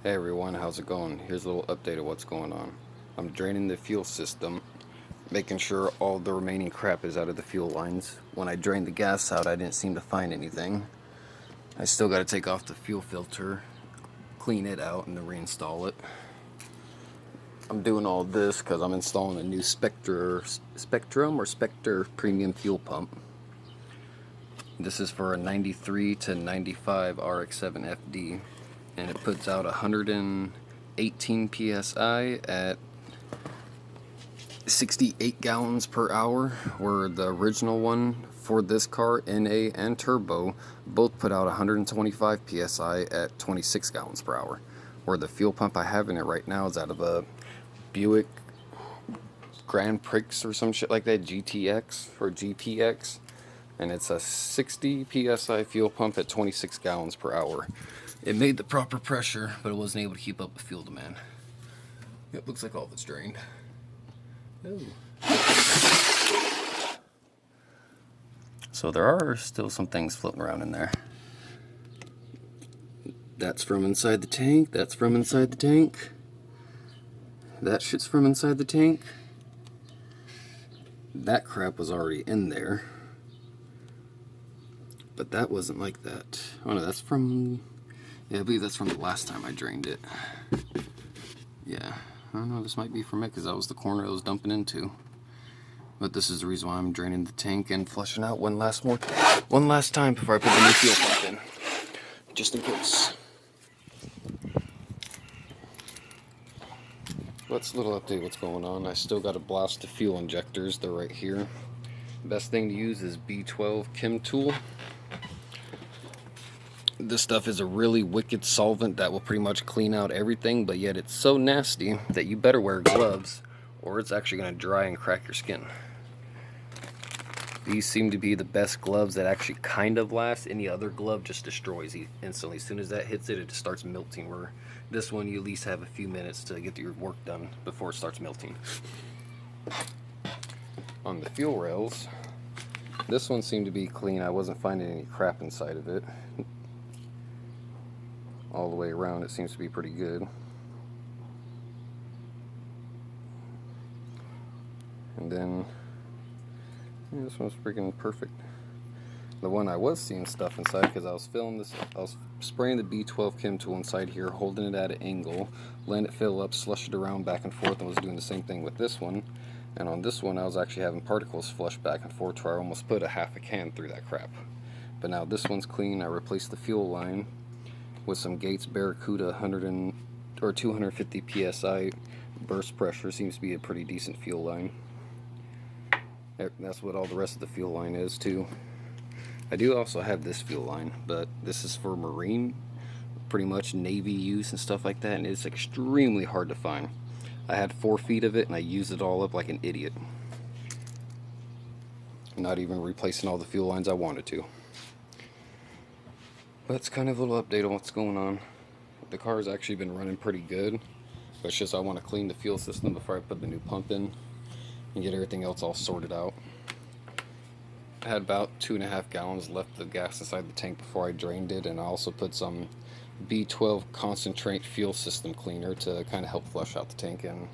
Hey everyone, how's it going? Here's a little update of what's going on. I'm draining the fuel system, making sure all the remaining crap is out of the fuel lines. When I drained the gas out, I didn't seem to find anything. I still got to take off the fuel filter, clean it out, and then reinstall it. I'm doing all this because I'm installing a new Spectre premium fuel pump. This is for a 93 to 95 RX7 FD, and it puts out 118 psi at 68 gallons per hour, where the original one for this car, NA and turbo, both put out 125 psi at 26 gallons per hour. Where the fuel pump I have in it right now is out of a Buick Grand Prix or some shit like that, GTX or GPX, and it's a 60 psi fuel pump at 26 gallons per hour. It made the proper pressure, but it wasn't able to keep up with fuel demand. It looks like all of it's drained. Ooh. So there are still some things floating around in there. That's from inside the tank. That's from inside the tank. That shit's from inside the tank. That crap was already in there. But that wasn't like that. Oh no, that's from... Yeah, I believe that's from the last time I drained it. Yeah. I don't know, this might be from it because that was the corner I was dumping into. But this is the reason why I'm draining the tank and flushing out one last time before I put the new fuel pump in. Just in case. Let's a little update what's going on. I still got to blast the fuel injectors. They're right here. Best thing to use is B12 Chem Tool. This stuff is a really wicked solvent that will pretty much clean out everything, but yet it's so nasty that you better wear gloves or it's actually going to dry and crack your skin. These seem to be the best gloves that actually kind of last. Any other glove just destroys instantly. As soon as that hits it, it just starts melting, where this one you at least have a few minutes to get your work done before it starts melting. On the fuel rails, this one seemed to be clean. I wasn't finding any crap inside of it. All the way around it seems to be pretty good. And then yeah, this one's freaking perfect. The one I was seeing stuff inside, because I was filling this, I was spraying the B12 Chem Tool inside here, holding it at an angle, letting it fill up, slush it around back and forth, and was doing the same thing with this one. And on this one I was actually having particles flush back and forth, where I almost put a half a can through that crap. But now this one's clean. I replaced the fuel line with some Gates Barracuda 250 psi burst pressure. Seems to be a pretty decent fuel line. That's what all the rest of the fuel line is too. I do also have this fuel line, but this is for marine, pretty much Navy use and stuff like that, and it's extremely hard to find. I had 4 feet of it and I used it all up like an idiot. Not even replacing all the fuel lines I wanted to. But it's kind of a little update on what's going on. The car has actually been running pretty good, but it's just I want to clean the fuel system before I put the new pump in and get everything else all sorted out. I had about 2.5 gallons left of gas inside the tank before I drained it, and I also put some B12 concentrate fuel system cleaner to kind of help flush out the tank. And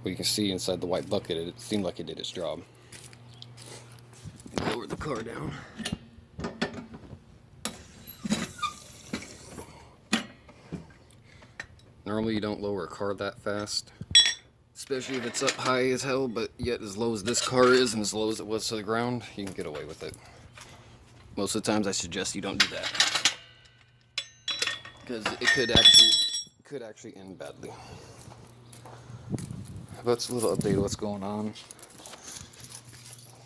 what you can see inside the white bucket, it seemed like it did its job. Lower the car down. Normally you don't lower a car that fast, especially if it's up high as hell, but yet as low as this car is and as low as it was to the ground, you can get away with it. Most of the times I suggest you don't do that, because it could actually end badly. That's a little update of what's going on.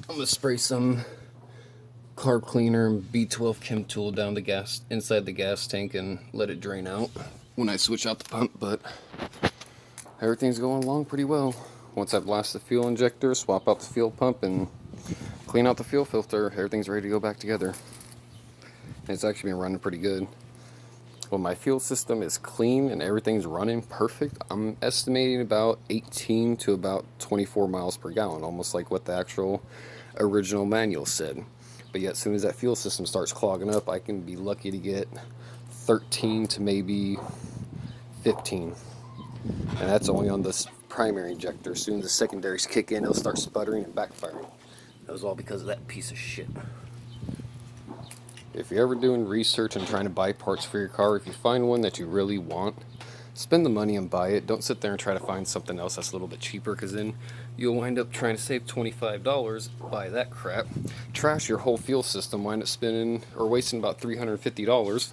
I'm gonna spray some carb cleaner and B12 Chem Tool down the gas inside the gas tank and let it drain out when I switch out the pump, but everything's going along pretty well. Once I blast the fuel injector, swap out the fuel pump, and clean out the fuel filter, everything's ready to go back together. And it's actually been running pretty good. When my fuel system is clean and everything's running perfect, I'm estimating about 18 to about 24 miles per gallon, almost like what the actual original manual said. But yet as soon as that fuel system starts clogging up, I can be lucky to get 13 to maybe 15. And that's only on the primary injector. As soon as the secondaries kick in, it'll start sputtering and backfiring. That was all because of that piece of shit. If you're ever doing research and trying to buy parts for your car, if you find one that you really want, spend the money and buy it. Don't sit there and try to find something else that's a little bit cheaper, because then you'll wind up trying to save $25, buy that crap, trash your whole fuel system, wind up spending or wasting about $350,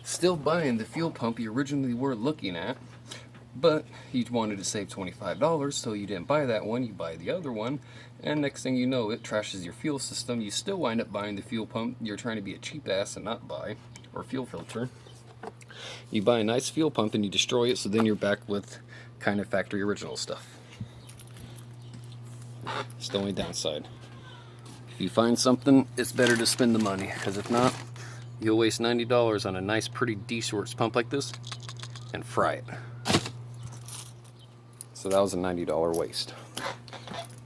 still buying the fuel pump you originally were looking at, but you wanted to save $25, so you didn't buy that one, you buy the other one, and next thing you know, it trashes your fuel system. You still wind up buying the fuel pump you're trying to be a cheap ass and not buy, or fuel filter. You buy a nice fuel pump and you destroy it, so then you're back with kind of factory original stuff. It's the only downside. If you find something, it's better to spend the money, because if not, you'll waste $90 on a nice, pretty D-Sorts pump like this and fry it. So that was a $90 waste.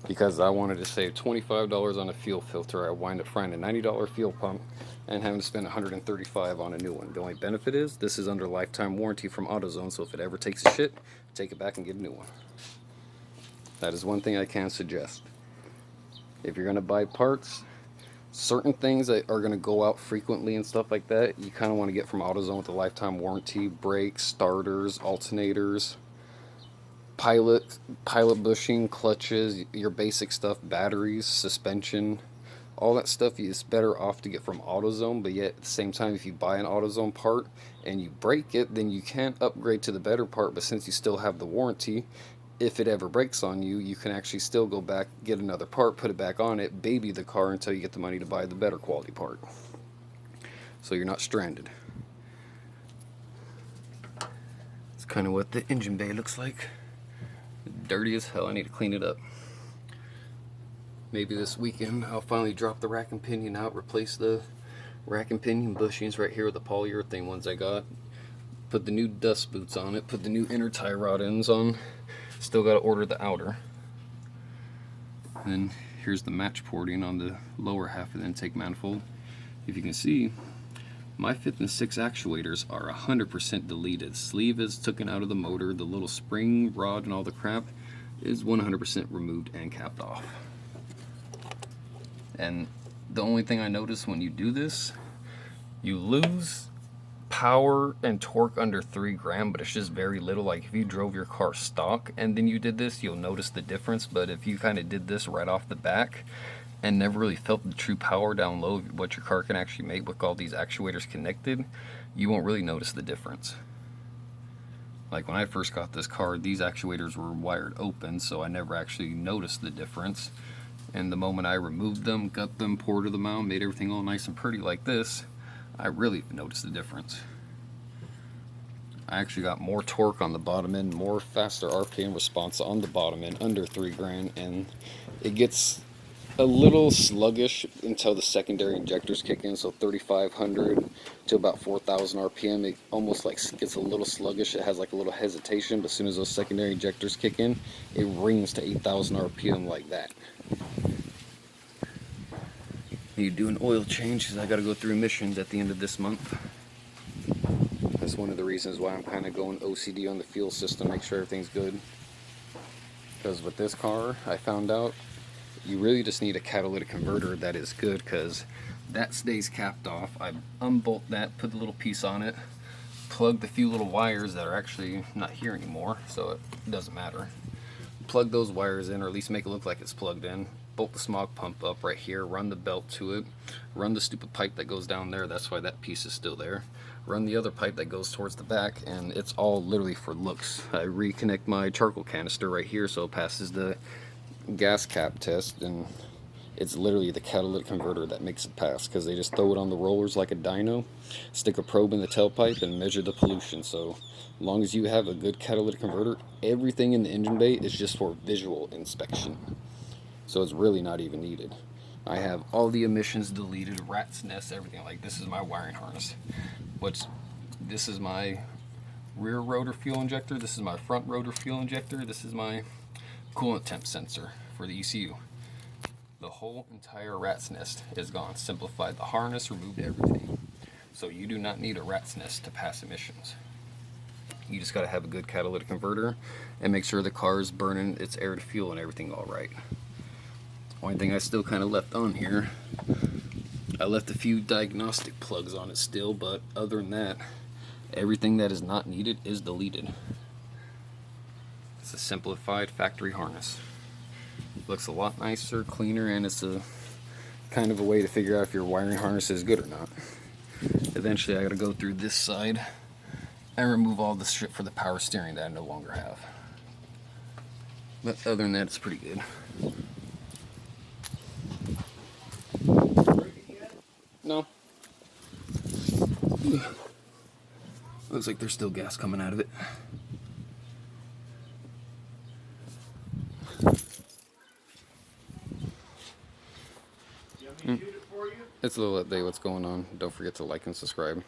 Because I wanted to save $25 on a fuel filter, I wind up frying a $90 fuel pump and having to spend $135 on a new one. The only benefit is this is under lifetime warranty from AutoZone, so if it ever takes a shit, take it back and get a new one. That is one thing I can suggest. If you're going to buy parts, certain things that are going to go out frequently and stuff like that, you kind of want to get from AutoZone with a lifetime warranty. Brakes, starters, alternators, pilot bushing, clutches, your basic stuff, batteries, suspension, all that stuff is better off to get from AutoZone. But yet at the same time, if you buy an AutoZone part and you break it, then you can't upgrade to the better part. But since you still have the warranty, if it ever breaks on you, you can actually still go back, get another part, put it back on it, baby the car until you get the money to buy the better quality part, so you're not stranded. It's kind of what the engine bay looks like. Dirty as hell. I need to clean it up. Maybe this weekend I'll finally drop the rack and pinion out, replace the rack and pinion bushings right here with the polyurethane ones I got, put the new dust boots on it, put the new inner tie rod ends on. Still got to order the outer. And then here's the match porting on the lower half of the intake manifold. If you can see, my 5th and 6th actuators are 100% deleted. Sleeve is taken out of the motor. The little spring rod and all the crap is 100% removed and capped off. And the only thing I notice when you do this, you lose power and torque under 3 grams, but it's just very little. Like if you drove your car stock and then you did this, you'll notice the difference. But if you kind of did this right off the back and never really felt the true power down low, what your car can actually make with all these actuators connected, you won't really notice the difference. Like when I first got this car, these actuators were wired open, so I never actually noticed the difference. And the moment I removed them, got them, ported them out, made everything all nice and pretty like this, I really noticed the difference. I actually got more torque on the bottom end, more faster RPM response on the bottom end, under 3 grand, and it gets a little sluggish until the secondary injectors kick in, so 3,500 to about 4,000 RPM, it almost like gets a little sluggish. It has like a little hesitation, but as soon as those secondary injectors kick in, it rings to 8,000 RPM like that. Need to do an oil change because I got to go through emissions at the end of this month. That's one of the reasons why I'm kind of going OCD on the fuel system, make sure everything's good. Because with this car, I found out you really just need a catalytic converter that is good, because that stays capped off. I unbolt that, put the little piece on it, plug the few little wires that are actually not here anymore, so it doesn't matter. Plug those wires in, or at least make it look like it's plugged in. Bolt the smog pump up right here, run the belt to it, run the stupid pipe that goes down there, that's why that piece is still there. Run the other pipe that goes towards the back, and it's all literally for looks. I reconnect my charcoal canister right here so it passes the gas cap test, and it's literally the catalytic converter that makes it pass, because they just throw it on the rollers like a dyno, stick a probe in the tailpipe, and measure the pollution. So as long as you have a good catalytic converter, everything in the engine bay is just for visual inspection. So it's really not even needed. I have all the emissions deleted, rat's nest, everything. Like this is my wiring harness. This is my rear rotor fuel injector. This is my front rotor fuel injector. This is my coolant temp sensor for the ECU. The whole entire rat's nest is gone. Simplified the harness, removed everything. So you do not need a rat's nest to pass emissions. You just got to have a good catalytic converter and make sure the car is burning its air to fuel and everything all right. Only thing I still kind of left on here, I left a few diagnostic plugs on it still, but other than that, everything that is not needed is deleted. It's a simplified factory harness. Looks a lot nicer, cleaner, and it's a kind of a way to figure out if your wiring harness is good or not. Eventually I gotta go through this side and remove all the strip for the power steering that I no longer have. But other than that, it's pretty good. No. Looks like there's still gas coming out of it. It's a little update what's going on. Don't forget to like and subscribe.